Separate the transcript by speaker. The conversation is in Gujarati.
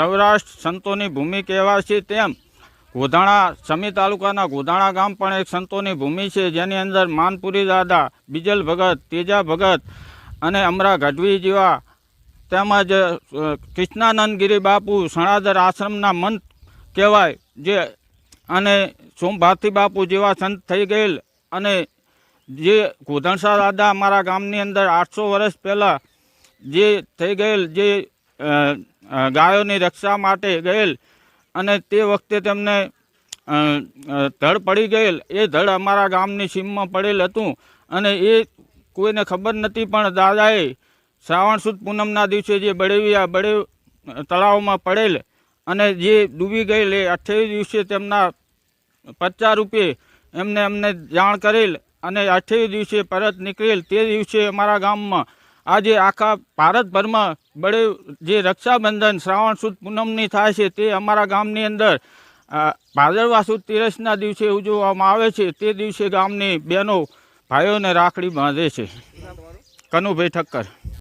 Speaker 1: સૌરાષ્ટ્ર સંતોની ભૂમિ કહેવાય છે, તેમ ગોધાણા સમી તાલુકાના ગોધાણા ગામ પણ એક સંતોની ભૂમિ છે, જેની અંદર માનપુરી દાદા, બીજલ ભગત, તેજા ભગત અને અમરા ગઢવી જેવા તેમજ કૃષ્ણાનંદગીરી બાપુ સણાદર આશ્રમના મંત કહેવાય જે અને સોમભારતી બાપુ જેવા સંત થઈ ગયેલ અને જે ગોધણસા દાદા અમારા ગામની અંદર 800 વર્ષ પહેલાં જે થઈ ગયેલ જે ગાયોની રક્ષા માટે ગયેલ અને તે વખતે તેમને ધડ પડી ગયેલ, એ ધડ અમારા ગામની સીમમાં પડેલ હતું અને એ કોઈને ખબર નથી, પણ દાદાએ શ્રાવણ સુદ પૂનમના દિવસે જે બળેવ તળાવમાં પડેલ અને જે ડૂબી ગયેલ એ 28 દિવસે તેમના 50 રૂપિયે અમને જાણ કરેલ અને 28 દિવસે પરત નીકળેલ. તે દિવસે અમારા ગામમાં આજે આખા ભારતભરમાં બળેવ જે રક્ષાબંધન શ્રાવણ સુદ પૂનમની થાય છે, તે અમારા ગામની અંદર ભાદરવા સુદ તેરસના દિવસે ઉજવવામાં આવે છે. તે દિવસે ગામની બહેનો ભાઈઓને રાખડી બાંધે છે. કનુભાઈ ઠક્કર.